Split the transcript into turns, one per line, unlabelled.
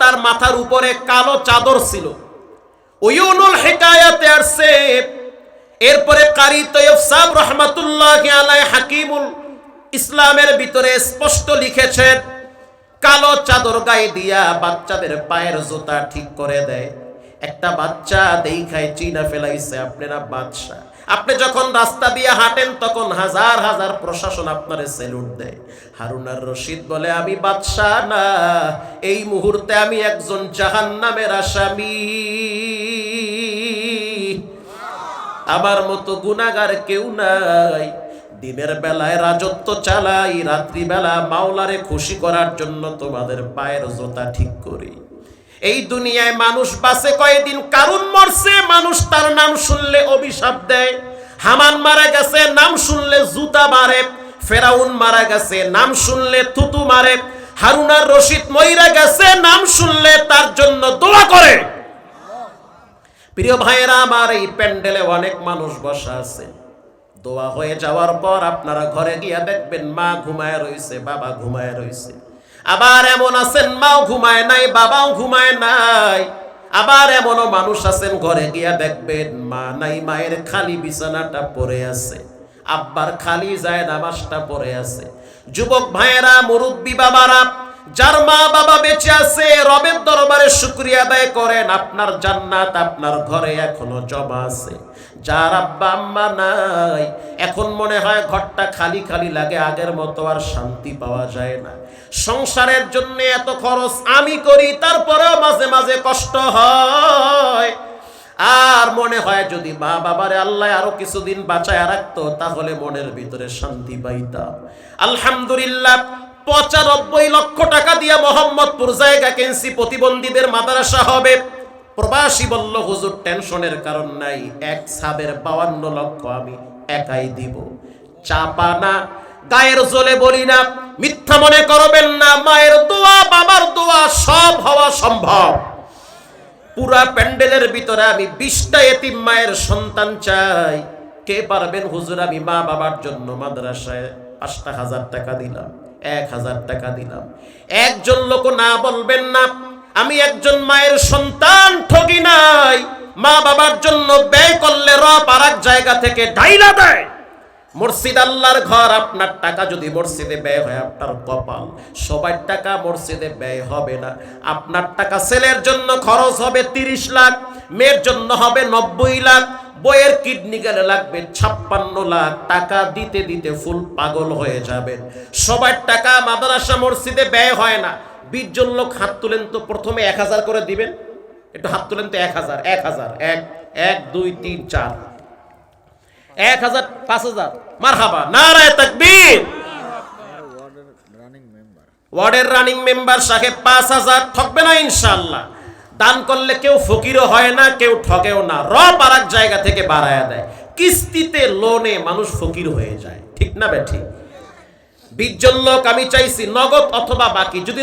তার মাথার উপরে কালো চাদর ছিল। উয়ুনুল হিকায়াতে আসছে। এরপরে কারি তৈয়ব সাহেব রহমাতুল্লাহি আলাইহি হাকিমুল ইসলামের ভিতরে স্পষ্ট লিখেছেন, কালো চাদর গায়ে দিয়া বাচ্চাদের পায়ের জুতা ঠিক করে দেয়। একটা বাচ্চা দেখায় চিনা ফেলাইছে আপনারা বাদশা। আপনি যখন রাস্তা দিয়ে হাঁটেন তখন হাজার হাজার প্রশাসন আপনারে স্যালুট দেয়। হারুনার রশিদ বলে, আমি বাদশা না, এই মুহূর্তে আমি একজন জাহান্নামের আসামি। আমার মতো গুনাহগার কেউ নাই। দিনের বেলায় রাজত্ব চালাই, রাত্রিবেলা মাওলারে খুশি করার জন্য তোমাদের পায়ের জুতা ঠিক করি। এই দুনিয়ায় মানুষ বাঁচে কয়দিন? কারুন মরছে, মানুষ তার নাম শুনলে অভিশাপ দেয়। হামান মারা গেছে, নাম শুনলে জুতা মারে। ফেরাউন মারা গেছে, নাম শুনলে থুতু মারে। হারুনার রশিদ মইরা গেছে, নাম শুনলে তার জন্য দোয়া করে। প্রিয় ভাইয়েরা আমার, এই প্যান্ডেলে অনেক মানুষ বসা আছে। দোয়া হয়ে যাওয়ার পর আপনারা ঘরে গিয়া দেখবেন মা ঘুমায় রইছে, বাবা ঘুমায় রইছে। আবার এমন আছেন মাও ঘুমায় নাই, বাবাও ঘুমায় নাই। আবার এমনও মানুষ আছেন ঘরে গিয়া দেখবেন মা নাই, মায়ের খালি বিছানাটা পড়ে আছে, আব্বার খালি যায় নামাজটা পড়ে আছে। যুবক ভাইয়েরা, মুরব্বী বাবারা, যার মা বাবা বেঁচে আছে, রবের দরবারে শুকরিয়া আদায় করেন, আপনার জান্নাত আপনার ঘরে এখনো জমা আছে। যার আব্বা আম্মা নাই, এখন মনে হয় ঘরটা খালি খালি লাগে, আগের মতো আর শান্তি পাওয়া যায় না। সংসারের জন্য এত খরচ আমি করি, তারপরেও মাঝে মাঝে কষ্ট হয়। আর মনে হয় যদি মা বাবারে আল্লাহ আরো কিছুদিন বাঁচায় রাখতো তাহলে মনের ভিতরে শান্তি পাইতাম। আলহামদুলিল্লাহ, 95 লক্ষ টাকা দিয়া মোহাম্মদপুর জায়গা কিনছি, প্রতিবন্ধীদের মাদ্রাসা হবে। প্রবাসী বলল, হুজুর টেনশনের কারণ নাই, এক সাবের 52 লক্ষ আমি একাই দিব। চাপা না, গায়ের জোলে বলি না, মিথ্যা মনে করবেন না। মায়ের দোয়া, বাবার দোয়া, সব হওয়া সম্ভব। পুরা প্যান্ডেলের ভিতরে আমি 20টা এতিম মায়ের সন্তান চাই। কে পারবেন? হুজুর আমি মা বাবার জন্য মাদ্রাসায় 5,000 টাকা দিলাম, 1,000 টাকা দিলাম। একজন লোক না বলবেন না। আমি একজন মায়ের সন্তান, ঠগি নাই। মা বাবার জন্য ব্যয় করলে রব আর এক জায়গা থেকে ঢাইলা দেয়। মসজিদ আল্লাহর ঘর, আপনার টাকা যদি মসজিদে ব্যয় হয় আপনার কপাল। সবার টাকা মসজিদে ব্যয় হবে না। আপনার টাকা ছেলের জন্য খরচ হবে 30 লাখ, মেয়ের জন্য হবে 90 লাখ, বইয়ের কিডনি গেলে লাগবে 56 লাখ। টাকা দিতে দিতে ফুল পাগল হয়ে যাবেন। সবার টাকা মাদ্রাসা মসজিদে ব্যয় হয় না। 20 জন লোক হাত তুলেন তো, প্রথমে 1000 করে দিবেন। একটু হাত তুলেন তো, 1000 1000 1 2 3 4 1000 5000 মারহাবা, নারায়ে তাকবীর। ওয়ার্ডের রানিং মেম্বার সাহেব 5000, ঠকবে না ইনশাআল্লাহ। দান করলে কেউ ফকিরও হয় না, কেউ ঠকেও না। রব আর এক জায়গা থেকে বাড়ায়া দেয়। কিস্তিতে, লোনে মানুষ ফকির হয়ে যায়, ঠিক না বে ঠিক? 20 জন লোক আমি চাইছি নগদ অথবা বাকি, যদি